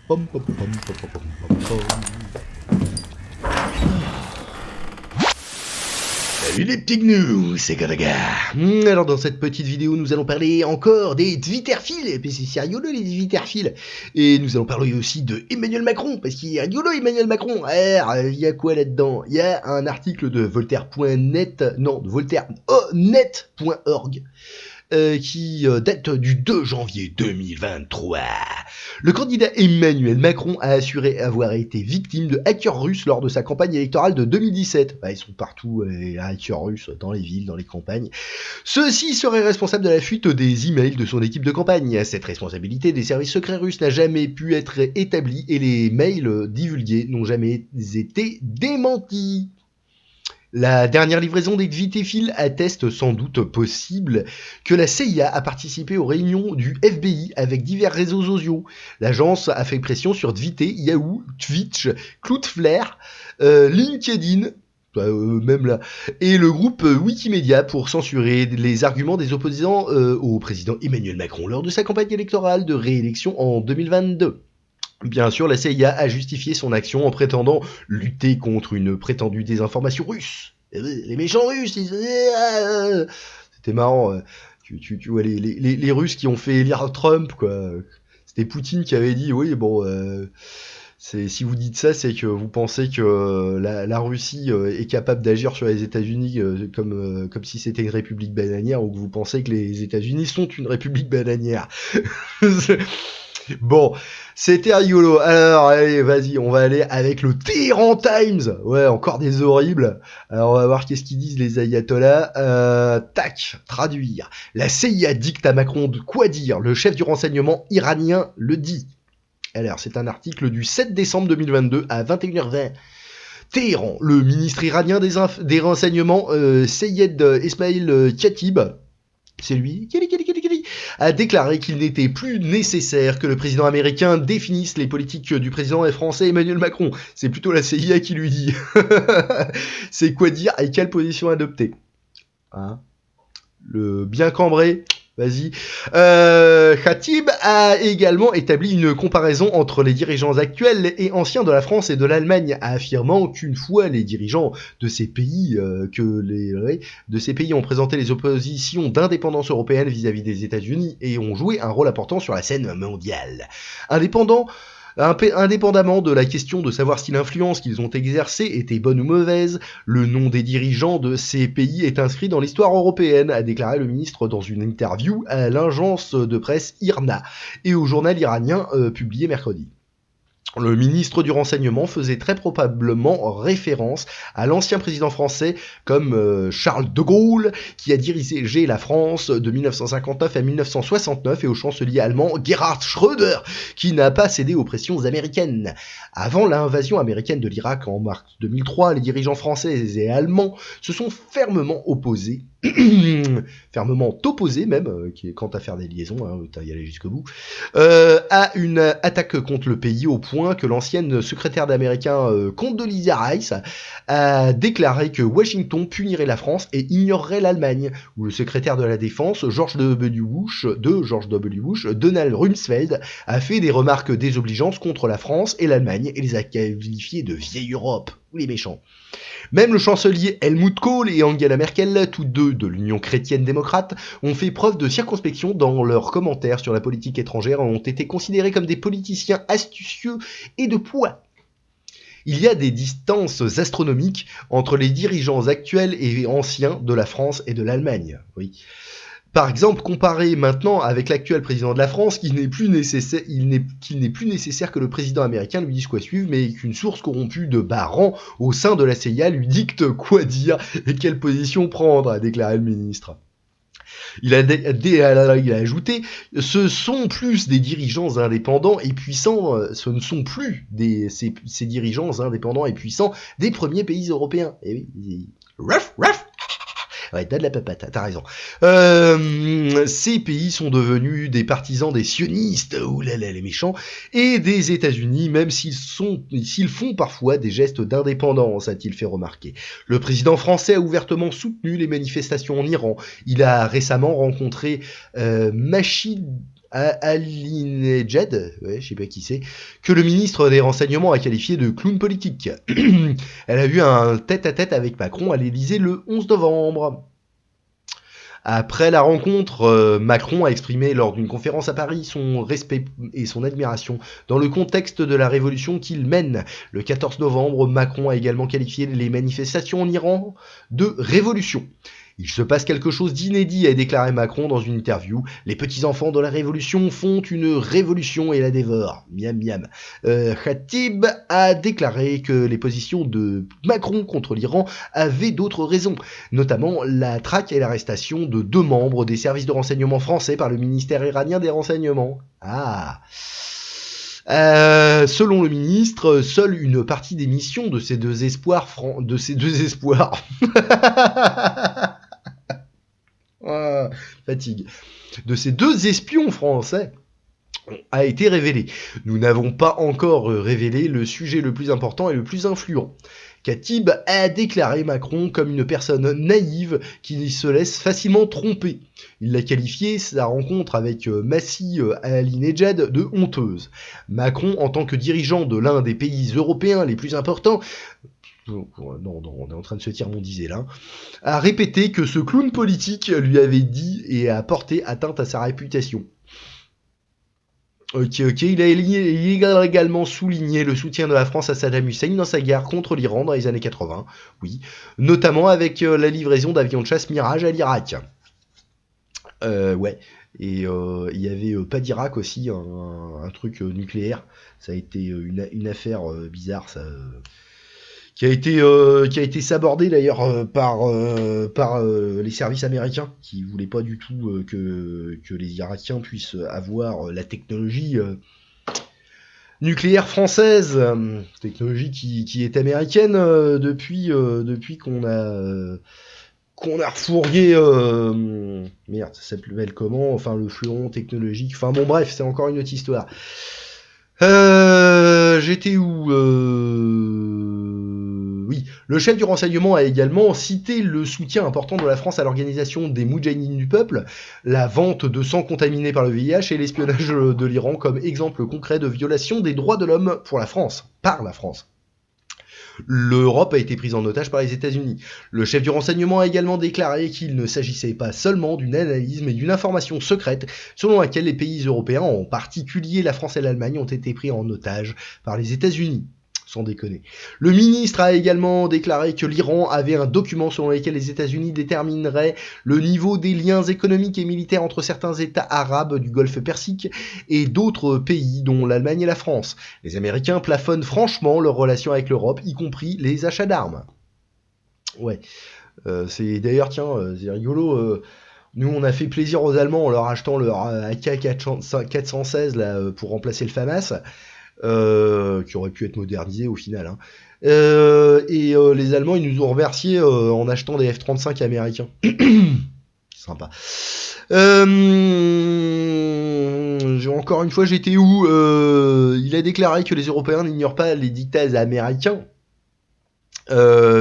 Pom, pom, pom, pom, pom, pom, pom. Salut les petits gnous, c'est Galaga. Alors dans cette petite vidéo, nous allons parler encore des Twitterphiles, et puis c'est rigolo les Twitterphiles. Et nous allons parler aussi de Emmanuel Macron, parce qu'il est rigolo Emmanuel Macron. Alors, il y a quoi là-dedans? Il y a un article de Voltaire.net, non, de voltairenet.org. Qui date du 2 janvier 2023. Le candidat Emmanuel Macron a assuré avoir été victime de hackers russes lors de sa campagne électorale de 2017. Bah, ils sont partout, les hackers russes, dans les villes, dans les campagnes. Ceux-ci seraient responsables de la fuite des emails de son équipe de campagne. Cette responsabilité des services secrets russes n'a jamais pu être établie et les mails divulgués n'ont jamais été démentis. La dernière livraison des Twitterphiles atteste sans doute possible que la CIA a participé aux réunions du FBI avec divers réseaux sociaux. L'agence a fait pression sur Twitter, Yahoo, Twitch, Cloudflare, LinkedIn, même là, et le groupe Wikimedia pour censurer les arguments des opposants au président Emmanuel Macron lors de sa campagne électorale de réélection en 2022. Bien sûr, la CIA a justifié son action en prétendant lutter contre une prétendue désinformation russe. Les méchants russes, c'était marrant. Tu vois les Russes qui ont fait élire Trump, quoi. C'était Poutine qui avait dit, oui, bon, si vous dites ça, c'est que vous pensez que la Russie est capable d'agir sur les États-Unis comme si c'était une république bananière, ou que vous pensez que les États-Unis sont une république bananière. Bon, c'était rigolo. Alors, allez, vas-y, on va aller avec le Téhéran Times. Ouais, encore des horribles. Alors, on va voir qu'est-ce qu'ils disent les ayatollahs. Tac, traduire. La CIA dicte à Macron de quoi dire. Le chef du renseignement iranien le dit. Alors, c'est un article du 7 décembre 2022 à 21h20. Téhéran, le ministre iranien des renseignements, Seyed Esmail Khatib, c'est lui, a déclaré qu'il n'était plus nécessaire que le président américain définisse les politiques du président français Emmanuel Macron. C'est plutôt la CIA qui lui dit. C'est quoi dire et quelle position adopter. Hein, le bien cambré. Vas-y. Khatib a également établi une comparaison entre les dirigeants actuels et anciens de la France et de l'Allemagne, affirmant qu'une fois les dirigeants de ces pays ont présenté les oppositions d'indépendance européenne vis-à-vis des États-Unis et ont joué un rôle important sur la scène mondiale. Indépendamment de la question de savoir si l'influence qu'ils ont exercée était bonne ou mauvaise, le nom des dirigeants de ces pays est inscrit dans l'histoire européenne, a déclaré le ministre dans une interview à l'agence de presse IRNA et au journal iranien publié mercredi. Le ministre du Renseignement faisait très probablement référence à l'ancien président français comme Charles de Gaulle, qui a dirigé la France de 1959 à 1969, et au chancelier allemand Gerhard Schröder, qui n'a pas cédé aux pressions américaines. Avant l'invasion américaine de l'Irak en mars 2003, les dirigeants français et allemands se sont fermement opposés même, quant à faire des liaisons, hein, t'as y aller jusqu'au bout, à une attaque contre le pays au point que l'ancienne secrétaire d'américain Condoleezza Rice a déclaré que Washington punirait la France et ignorerait l'Allemagne, où le secrétaire de la défense, George W. Bush, Donald Rumsfeld, a fait des remarques désobligeantes contre la France et l'Allemagne et les a qualifiés de vieille Europe, ou les méchants. Même le chancelier Helmut Kohl et Angela Merkel, tous deux de l'Union chrétienne-démocrate, ont fait preuve de circonspection dans leurs commentaires sur la politique étrangère et ont été considérés comme des politiciens astucieux et de poids. Il y a des distances astronomiques entre les dirigeants actuels et anciens de la France et de l'Allemagne. Oui. Par exemple, comparé maintenant avec l'actuel président de la France, qu'il n'est plus nécessaire que le président américain lui dise quoi suivre, mais qu'une source corrompue de bas rang au sein de la CIA lui dicte quoi dire et quelle position prendre, a déclaré le ministre. Il a ajouté, ce sont plus des dirigeants indépendants et puissants, ce ne sont plus ces dirigeants indépendants et puissants des premiers pays européens. Et oui, ruff. Ouais, t'as de la papate, t'as raison. Ces pays sont devenus des partisans des sionistes, oulala les méchants, et des États-Unis, même s'ils font parfois des gestes d'indépendance, a-t-il fait remarquer. Le président français a ouvertement soutenu les manifestations en Iran. Il a récemment rencontré Ahmadinejad, ouais, je sais pas qui c'est, que le ministre des Renseignements a qualifié de clown politique. Elle a eu un tête-à-tête avec Macron à l'Élysée le 11 novembre. Après la rencontre, Macron a exprimé lors d'une conférence à Paris son respect et son admiration dans le contexte de la révolution qu'il mène. Le 14 novembre, Macron a également qualifié les manifestations en Iran de révolution. Il se passe quelque chose d'inédit, a déclaré Macron dans une interview. Les petits-enfants de la révolution font une révolution et la dévorent. Miam miam. Khatib a déclaré que les positions de Macron contre l'Iran avaient d'autres raisons, notamment la traque et l'arrestation de 2 membres des services de renseignement français par le ministère iranien des renseignements. Ah. Selon le ministre, seule une partie des missions de ces deux espoirs ah, fatigue. De ces 2 espions français a été révélée. Nous n'avons pas encore révélé le sujet le plus important et le plus influent. Khatib a déclaré Macron comme une personne naïve qui se laisse facilement tromper. Il a qualifié sa rencontre avec Massi Ahmadinejad de honteuse. Macron, en tant que dirigeant de l'un des pays européens les plus importants, non, on est en train de se tirer mon disait là, a répété que ce clown politique lui avait dit et a porté atteinte à sa réputation. Ok, il a également souligné le soutien de la France à Saddam Hussein dans sa guerre contre l'Iran dans les années 80, oui, notamment avec la livraison d'avions de chasse Mirage à l'Irak. Ouais, et il y avait pas d'Irak aussi, un truc nucléaire, ça a été une affaire bizarre, ça, qui a été sabordé d'ailleurs par les services américains qui voulaient pas du tout que les Irakiens puissent avoir la technologie nucléaire française, technologie qui est américaine depuis qu'on a refourgué merde, ça s'appelle comment, enfin le fleuron technologique, enfin bon bref, c'est encore une autre histoire. J'étais où oui, le chef du renseignement a également cité le soutien important de la France à l'organisation des Moudjahidines du peuple, la vente de sang contaminé par le VIH et l'espionnage de l'Iran comme exemple concret de violation des droits de l'homme pour la France, par la France. L'Europe a été prise en otage par les États-Unis. Le chef du renseignement a également déclaré qu'il ne s'agissait pas seulement d'une analyse, mais d'une information secrète selon laquelle les pays européens, en particulier la France et l'Allemagne, ont été pris en otage par les États-Unis. Sans déconner. Le ministre a également déclaré que l'Iran avait un document selon lequel les États-Unis détermineraient le niveau des liens économiques et militaires entre certains États arabes du Golfe Persique et d'autres pays, dont l'Allemagne et la France. Les Américains plafonnent franchement leurs relations avec l'Europe, y compris les achats d'armes. Ouais. C'est d'ailleurs, tiens, c'est rigolo. Nous, on a fait plaisir aux Allemands en leur achetant leur AK-416 là, pour remplacer le FAMAS. Qui aurait pu être modernisé au final. Hein. Les Allemands, ils nous ont remercié en achetant des F-35 américains. Sympa. Encore une fois, j'étais où il a déclaré que les Européens n'ignorent pas les dictats américains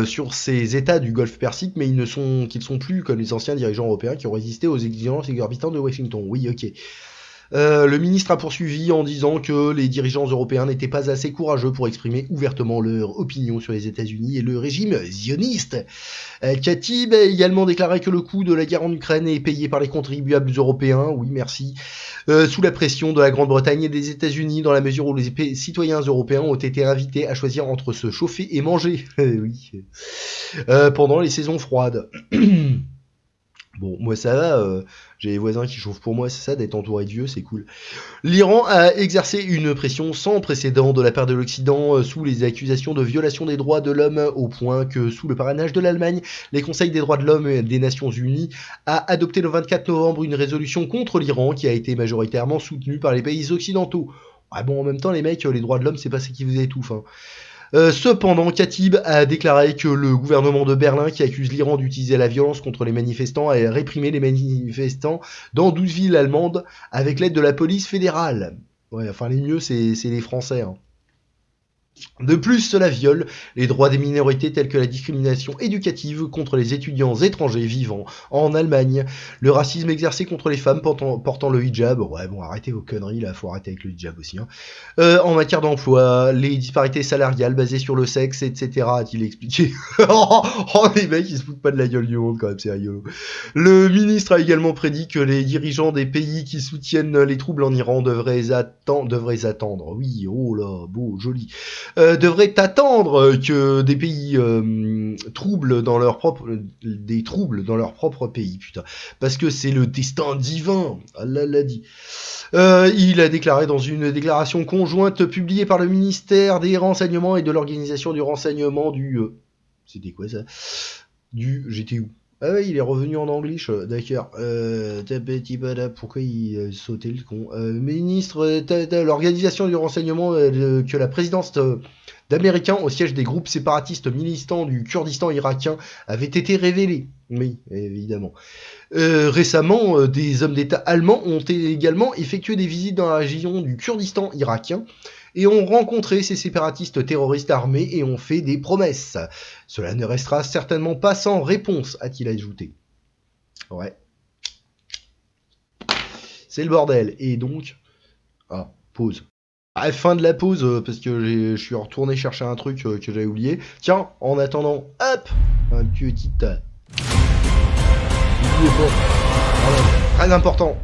sur ces États du Golfe Persique, mais qu'ils sont plus comme les anciens dirigeants européens qui ont résisté aux exigences exorbitantes de Washington. Oui, ok. Le ministre a poursuivi en disant que les dirigeants européens n'étaient pas assez courageux pour exprimer ouvertement leur opinion sur les États-Unis et le régime zioniste. Khatib a également déclaré que le coût de la guerre en Ukraine est payé par les contribuables européens, oui merci, sous la pression de la Grande-Bretagne et des États-Unis, dans la mesure où les citoyens européens ont été invités à choisir entre se chauffer et manger, oui, pendant les saisons froides. Bon, moi ça va, j'ai les voisins qui chauffent pour moi, c'est ça, d'être entouré de vieux, c'est cool. L'Iran a exercé une pression sans précédent de la part de l'Occident sous les accusations de violation des droits de l'homme, au point que, sous le parrainage de l'Allemagne, les conseils des droits de l'homme des Nations Unies a adopté le 24 novembre une résolution contre l'Iran qui a été majoritairement soutenue par les pays occidentaux. Ah bon, en même temps, les mecs, les droits de l'homme, c'est pas ce qui vous étouffe, hein. Cependant, Khatib a déclaré que le gouvernement de Berlin, qui accuse l'Iran d'utiliser la violence contre les manifestants, a réprimé les manifestants dans 12 villes allemandes avec l'aide de la police fédérale. Ouais, enfin les mieux, c'est les Français. Hein. De plus, cela viole les droits des minorités tels que la discrimination éducative contre les étudiants étrangers vivant en Allemagne, le racisme exercé contre les femmes portant le hijab, ouais bon arrêtez vos conneries là, faut arrêter avec le hijab aussi, hein. En matière d'emploi, les disparités salariales basées sur le sexe, etc. a-t-il expliqué. Oh les mecs ils se foutent pas de la gueule du monde quand même, c'est rigolo. Le ministre a également prédit que les dirigeants des pays qui soutiennent les troubles en Iran devraient attendre, oui oh là, beau, joli, devrait attendre que des pays des troubles dans leur propre pays, putain, parce que c'est le destin divin. Allah l'a dit. Il a déclaré dans une déclaration conjointe publiée par le ministère des Renseignements et de l'Organisation du Renseignement c'était quoi ça? J'étais où? Ah ouais, il est revenu en anglais, d'accord. Pourquoi il sautait le con? Ministre de l'Organisation du Renseignement que la présidence d'Américains au siège des groupes séparatistes militants du Kurdistan irakien avait été révélée. Oui, évidemment. Récemment, des hommes d'État allemands ont également effectué des visites dans la région du Kurdistan irakien et ont rencontré ces séparatistes terroristes armés et ont fait des promesses. Cela ne restera certainement pas sans réponse, a-t-il ajouté. Ouais. C'est le bordel. Et donc... Ah, pause. Ah, fin de la pause, parce que je suis retourné chercher un truc que j'avais oublié. Tiens, en attendant, hop, un petit... N'oubliez pas. Voilà, très important.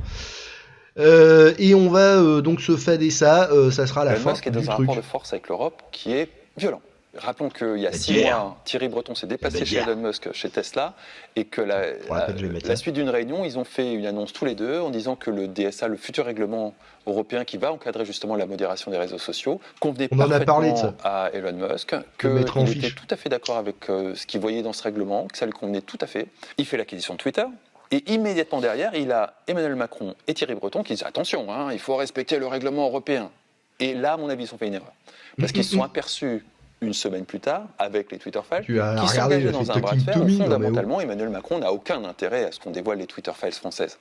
Et on va donc se fader ça, ça sera la fin Musk est du dans un truc. rapport de force avec l'Europe qui est violent. Rappelons qu'il y a 6 mois, Thierry Breton s'est déplacé chez Elon Musk, chez Tesla, et que la suite d'une réunion, ils ont fait une annonce tous les deux en disant que le DSA, le futur règlement européen qui va encadrer justement la modération des réseaux sociaux, convenait parfaitement à Elon Musk, qu'il était tout à fait d'accord avec ce qu'il voyait dans ce règlement, que ça lui convenait tout à fait. Il fait l'acquisition de Twitter. Et immédiatement derrière, il a Emmanuel Macron et Thierry Breton qui disent « Attention, hein, il faut respecter le règlement européen ». Et là, à mon avis, ils ont fait une erreur. Parce qu'ils se sont aperçus une semaine plus tard, avec les Twitter Files, qui s'engageaient dans un bras de fer où fondamentalement, Emmanuel Macron n'a aucun intérêt à ce qu'on dévoile les Twitter Files françaises.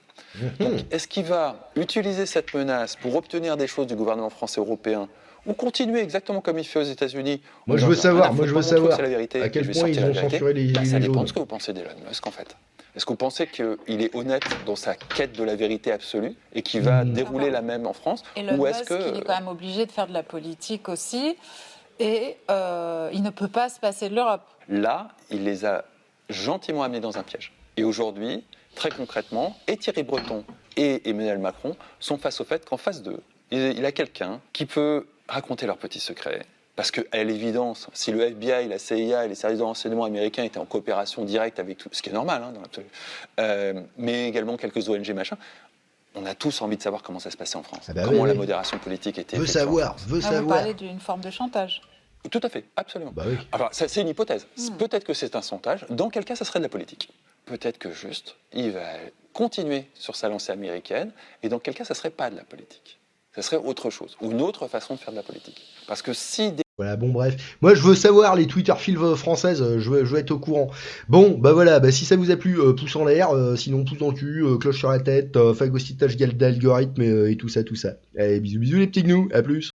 Donc, est-ce qu'il va utiliser cette menace pour obtenir des choses du gouvernement français européen ou continuer exactement comme il fait aux États-Unis? Moi, je veux savoir, la vérité, à quel point ils ont censuré les ça dépend de ce que vous pensez d'Elon Musk, en fait. Est-ce que vous pensez qu'il est honnête dans sa quête de la vérité absolue et qu'il va dérouler la même en France? Elon Musk, il est quand même obligé de faire de la politique aussi et il ne peut pas se passer de l'Europe. Là, il les a gentiment amenés dans un piège. Et aujourd'hui, très concrètement, et Thierry Breton et Emmanuel Macron sont face au fait qu'en face d'eux, il a quelqu'un qui peut raconter leurs petits secrets. Parce qu'à l'évidence, si le FBI, la CIA et les services de renseignement américains étaient en coopération directe avec tout, ce qui est normal, hein, dans l'absolu, mais également quelques ONG, machin, on a tous envie de savoir comment ça se passait en France. Comment la modération politique était. Veut savoir. Vous parlez d'une forme de chantage. Tout à fait, absolument. Bah oui. Alors, c'est une hypothèse. Peut-être que c'est un chantage. Dans quel cas, ça serait de la politique. Peut-être que juste, il va continuer sur sa lancée américaine, et dans quel cas, ça serait pas de la politique. Ça serait autre chose, ou une autre façon de faire de la politique. Parce que si... Voilà, bon bref. Moi je veux savoir les Twitter Files françaises, je veux être au courant. Bon, bah voilà, bah si ça vous a plu, pouce en l'air, sinon pouce dans le cul, cloche sur la tête, phagocytage d'algorithme et tout ça. Allez, bisous les petits gnous, à plus.